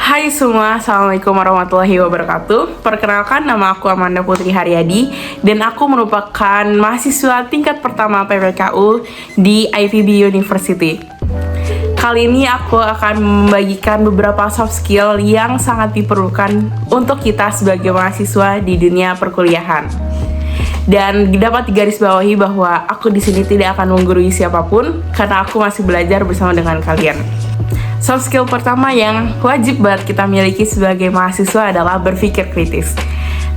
Hai semua, Assalamualaikum warahmatullahi wabarakatuh. Perkenalkan, nama aku Amanda Putri Haryadi dan aku merupakan mahasiswa tingkat pertama PPKU di IPB University. Kali ini aku akan membagikan beberapa soft skill yang sangat diperlukan untuk kita sebagai mahasiswa di dunia perkuliahan. Dan dapat digarisbawahi bahwa aku di sini tidak akan menggurui siapapun karena aku masih belajar bersama dengan kalian. Soft skill pertama yang wajib banget kita miliki sebagai mahasiswa adalah berpikir kritis.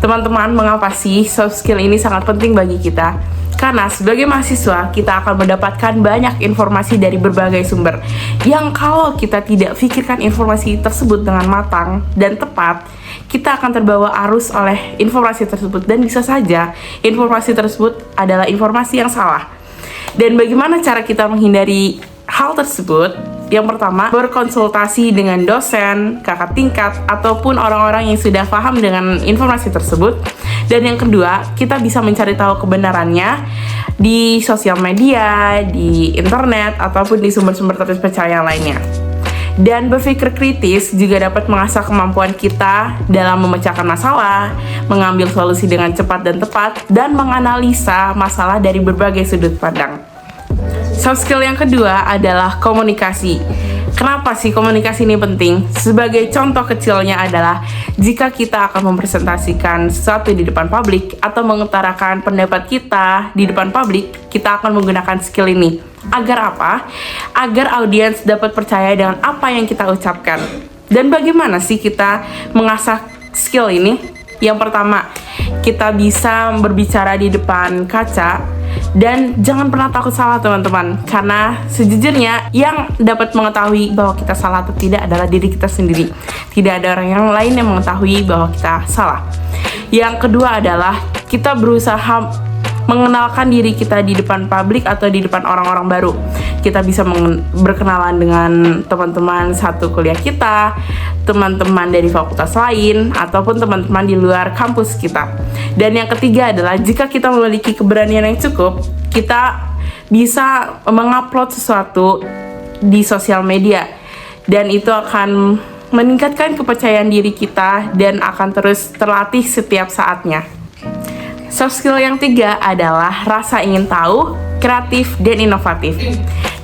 Teman-teman, mengapa sih soft skill ini sangat penting bagi kita? Karena sebagai mahasiswa, kita akan mendapatkan banyak informasi dari berbagai sumber yang kalau kita tidak pikirkan informasi tersebut dengan matang dan tepat, kita akan terbawa arus oleh informasi tersebut dan bisa saja informasi tersebut adalah informasi yang salah. Dan bagaimana cara kita menghindari hal tersebut? Yang pertama, berkonsultasi dengan dosen, kakak tingkat, ataupun orang-orang yang sudah paham dengan informasi tersebut. Dan yang kedua, kita bisa mencari tahu kebenarannya di sosial media, di internet, ataupun di sumber-sumber terpercaya lainnya. Dan berpikir kritis juga dapat mengasah kemampuan kita dalam memecahkan masalah, mengambil solusi dengan cepat dan tepat, dan menganalisa masalah dari berbagai sudut pandang. Soft skill yang kedua adalah komunikasi. Kenapa sih komunikasi ini penting? Sebagai contoh kecilnya adalah jika kita akan mempresentasikan sesuatu di depan publik atau mengutarakan pendapat kita di depan publik, kita akan menggunakan skill ini. Agar apa? Agar audiens dapat percaya dengan apa yang kita ucapkan. Dan bagaimana sih kita mengasah skill ini? Yang pertama, kita bisa berbicara di depan kaca. Dan jangan pernah takut salah, teman-teman, karena sejujurnya yang dapat mengetahui bahwa kita salah atau tidak adalah diri kita sendiri. Tidak ada orang yang lain yang mengetahui bahwa kita salah. Yang kedua adalah kita berusaha mengenalkan diri kita di depan publik atau di depan orang-orang baru. Kita bisa berkenalan dengan teman-teman satu kuliah kita, teman-teman dari fakultas lain, ataupun teman-teman di luar kampus kita. Dan yang ketiga adalah jika kita memiliki keberanian yang cukup, kita bisa mengupload sesuatu di sosial media. Dan itu akan meningkatkan kepercayaan diri kita dan akan terus terlatih setiap saatnya. Soft skill yang tiga adalah rasa ingin tahu, kreatif, dan inovatif.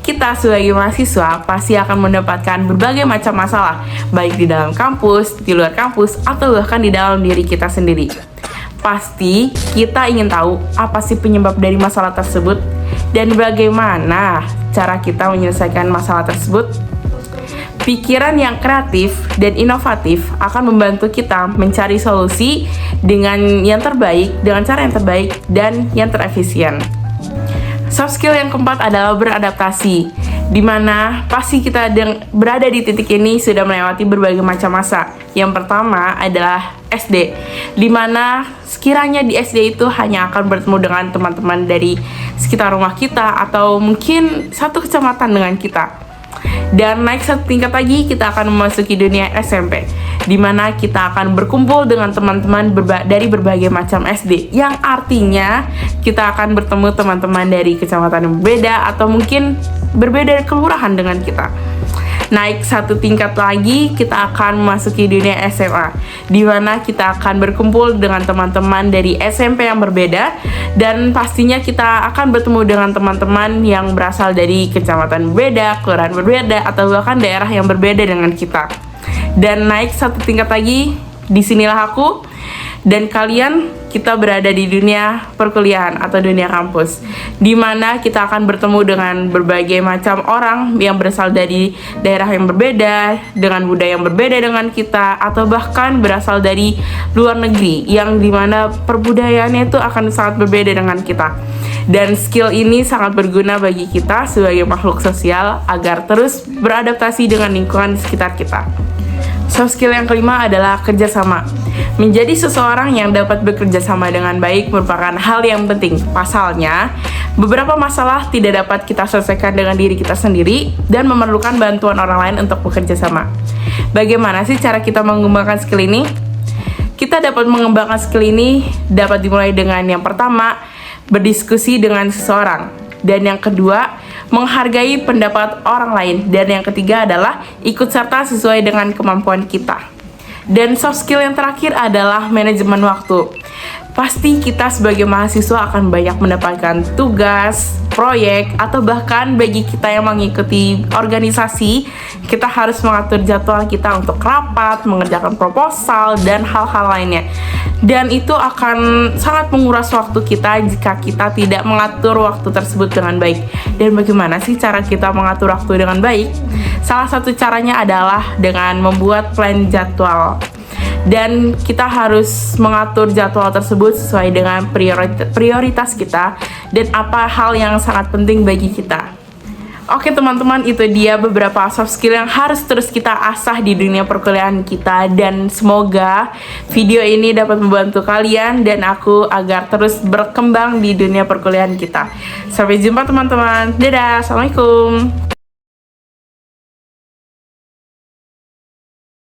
Kita sebagai mahasiswa pasti akan mendapatkan berbagai macam masalah, baik di dalam kampus, di luar kampus, atau bahkan di dalam diri kita sendiri. Pasti kita ingin tahu apa sih penyebab dari masalah tersebut dan bagaimana cara kita menyelesaikan masalah tersebut. Pikiran yang kreatif dan inovatif akan membantu kita mencari solusi dengan yang terbaik, dengan cara yang terbaik dan yang terefisien. Soft skill yang keempat adalah beradaptasi, di mana pasti kita berada di titik ini sudah melewati berbagai macam masa. Yang pertama adalah SD, di mana sekiranya di SD itu hanya akan bertemu dengan teman-teman dari sekitar rumah kita atau mungkin satu kecamatan dengan kita. Dan naik satu tingkat lagi, kita akan memasuki dunia SMP, di mana kita akan berkumpul dengan teman-teman dari berbagai macam SD, yang artinya kita akan bertemu teman-teman dari kecamatan yang berbeda atau mungkin berbeda kelurahan dengan kita. Naik satu tingkat lagi, kita akan memasuki dunia SMA, di mana kita akan berkumpul dengan teman-teman dari SMP yang berbeda, dan pastinya kita akan bertemu dengan teman-teman yang berasal dari kecamatan berbeda, kelurahan berbeda, atau bahkan daerah yang berbeda dengan kita. Dan naik satu tingkat lagi, disinilah aku dan kalian, kita berada di dunia perkuliahan atau dunia kampus, di mana kita akan bertemu dengan berbagai macam orang yang berasal dari daerah yang berbeda, dengan budaya yang berbeda dengan kita, atau bahkan berasal dari luar negeri, yang dimana perbudayaannya itu akan sangat berbeda dengan kita. Dan skill ini sangat berguna bagi kita sebagai makhluk sosial agar terus beradaptasi dengan lingkungan di sekitar kita. Soft skill yang kelima adalah kerjasama. Menjadi seseorang yang dapat bekerja sama dengan baik merupakan hal yang penting. Pasalnya, beberapa masalah tidak dapat kita selesaikan dengan diri kita sendiri dan memerlukan bantuan orang lain untuk bekerja sama. Bagaimana sih cara kita mengembangkan skill ini? Kita dapat mengembangkan skill ini dapat dimulai dengan yang pertama, berdiskusi dengan seseorang. Dan yang kedua, menghargai pendapat orang lain, dan yang ketiga adalah ikut serta sesuai dengan kemampuan kita. Dan soft skill yang terakhir adalah manajemen waktu. Pasti kita sebagai mahasiswa akan banyak mendapatkan tugas, proyek, atau bahkan bagi kita yang mengikuti organisasi, kita harus mengatur jadwal kita untuk rapat, mengerjakan proposal, dan hal-hal lainnya. Dan itu akan sangat menguras waktu kita jika kita tidak mengatur waktu tersebut dengan baik. Dan bagaimana sih cara kita mengatur waktu dengan baik? Salah satu caranya adalah dengan membuat plan jadwal. Dan kita harus mengatur jadwal tersebut sesuai dengan prioritas kita dan apa hal yang sangat penting bagi kita. Oke teman-teman, itu dia beberapa soft skill yang harus terus kita asah di dunia perkuliahan kita. Dan semoga video ini dapat membantu kalian dan aku agar terus berkembang di dunia perkuliahan kita. Sampai jumpa teman-teman. Dadah, assalamualaikum.